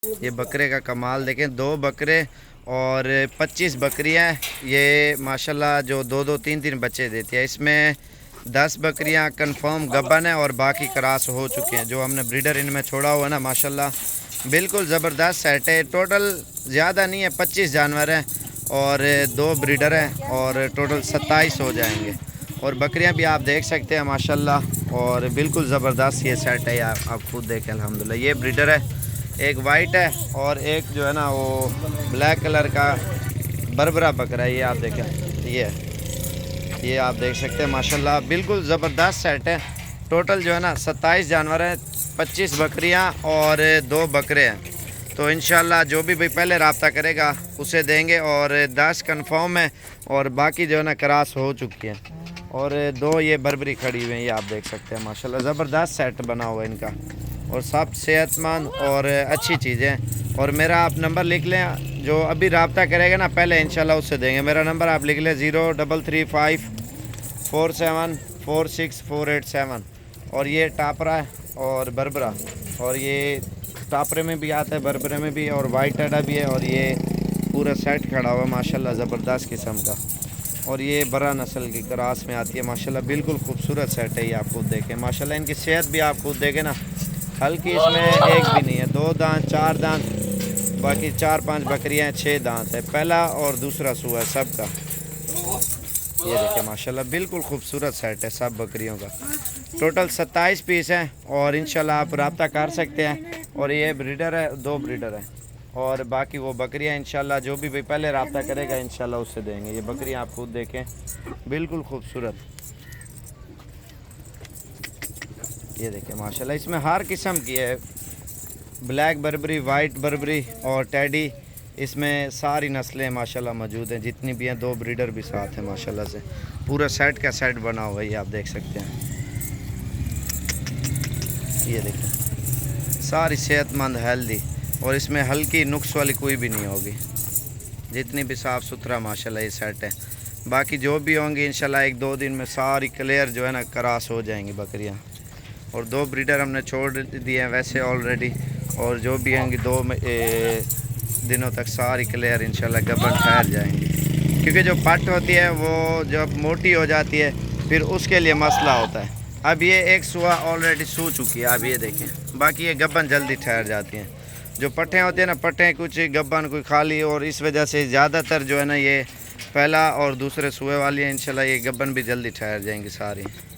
یہ بکرے کا کمال دیکھیں، 2 بکرے اور 25 بکریاں، یہ ماشاءاللہ جو 2-3 بچے دیتی ہے۔ اس میں 10 بکریاں کنفرم گبن ہیں اور باقی کراس ہو چکے ہیں۔ جو ہم نے بریڈر ان میں چھوڑا ہوا ہے نا، ماشاءاللہ بالکل زبردست سیٹ ہے۔ ٹوٹل زیادہ نہیں ہے، 25 جانور ہیں اور 2 بریڈر ہیں اور ٹوٹل 27 ہو جائیں گے۔ اور بکریاں بھی آپ دیکھ سکتے ہیں ماشاءاللہ، اور بالکل زبردست یہ سیٹ ہے۔ آپ خود دیکھیں الحمدللہ۔ یہ بریڈر ہے، ایک وائٹ ہے اور ایک جو ہے نا وہ بلیک کلر کا بربرا بکرا ہے۔ یہ آپ دیکھیں، یہ آپ دیکھ سکتے ہیں ماشاءاللہ بالکل زبردست سیٹ ہے۔ ٹوٹل جو ہے نا 27 جانور ہیں، 25 بکریاں اور 2 بکرے ہیں۔ تو انشاءاللہ جو بھی پہلے رابطہ کرے گا اسے دیں گے، اور 10 کنفرم ہے اور باقی جو ہے نا کراس ہو چکی ہیں، اور 2 یہ بربری کھڑی ہوئی ہیں۔ یہ آپ دیکھ سکتے ہیں ماشاءاللہ زبردست سیٹ بنا ہوا ہے ان کا، اور سب صحت مند اور اچھی چیزیں۔ اور میرا آپ نمبر لکھ لیں، جو ابھی رابطہ کرے گا نا پہلے انشاءاللہ اس سے دیں گے۔ میرا نمبر آپ لکھ لیں 0335474647، اور یہ ٹاپرا ہے اور بربرا، اور یہ ٹاپرے میں بھی آتا ہے، بربرے میں بھی، اور وائٹ ایڈا بھی ہے، اور یہ پورا سیٹ کھڑا ہوا ہے ماشاءاللہ زبردست قسم کا۔ اور یہ برا نسل کی کراس میں آتی ہے ماشاءاللہ، بالکل خوبصورت سیٹ ہے۔ یہ آپ خود دیکھیں ماشاءاللہ، ان کی صحت بھی آپ خود دیکھیں نا، ہلکی اس میں ایک بھی نہیں ہے۔ 2 دانت 4 دانت، باقی 4-5 بکریاں ہیں، 6 دانت ہے، پہلا اور دوسرا سوا ہے سب کا۔ یہ دیکھیں ماشاءاللہ بالکل خوبصورت سیٹ ہے سب بکریوں کا۔ ٹوٹل 27 پیس ہیں، اور انشاءاللہ آپ رابطہ کر سکتے ہیں۔ اور یہ بریڈر ہے، 2 بریڈر ہیں، اور باقی وہ بکریاں انشاءاللہ جو بھی پہلے رابطہ کرے گا انشاءاللہ اس سے دیں گے۔ یہ بکریاں آپ خود دیکھیں بالکل خوبصورت۔ یہ دیکھیں ماشاءاللہ، اس میں ہر قسم کی ہے، بلیک بربری، وائٹ بربری اور ٹیڈی، اس میں ساری نسلیں ماشاءاللہ موجود ہیں جتنی بھی ہیں۔ 2 بریڈر بھی ساتھ ہیں ماشاءاللہ سے، پورا سیٹ کا سیٹ بنا ہوا ہے۔ یہ آپ دیکھ سکتے ہیں، یہ دیکھیں ساری صحت مند ہیلدی، اور اس میں ہلکی نقص والی کوئی بھی نہیں ہوگی، جتنی بھی صاف ستھرا ماشاءاللہ یہ سیٹ ہے۔ باقی جو بھی ہوں گی انشاءاللہ 1-2 دن میں ساری کلیئر جو ہے نا کراس ہو جائیں گی بکریاں۔ اور 2 بریڈر ہم نے چھوڑ دیے ہیں ویسے آلریڈی، اور جو بھی ہوں گی 2 دنوں تک ساری کلیئر انشاءاللہ گبن ٹھہر جائیں گی، کیونکہ جو پٹ ہوتی ہے وہ جب موٹی ہو جاتی ہے پھر اس کے لیے مسئلہ ہوتا ہے۔ اب یہ ایک سوا آلریڈی سو چکی ہے، اب یہ دیکھیں، باقی یہ گبن جلدی ٹھہر جاتی ہیں۔ جو پٹھیں ہوتی ہیں نا، پٹھیں کچھ گبن کوئی خالی، اور اس وجہ سے زیادہ تر جو ہے نا یہ پہلا اور دوسرے سوئے والی ہیں، انشاءاللہ یہ گبن بھی جلدی ٹھہر جائیں گی ساری۔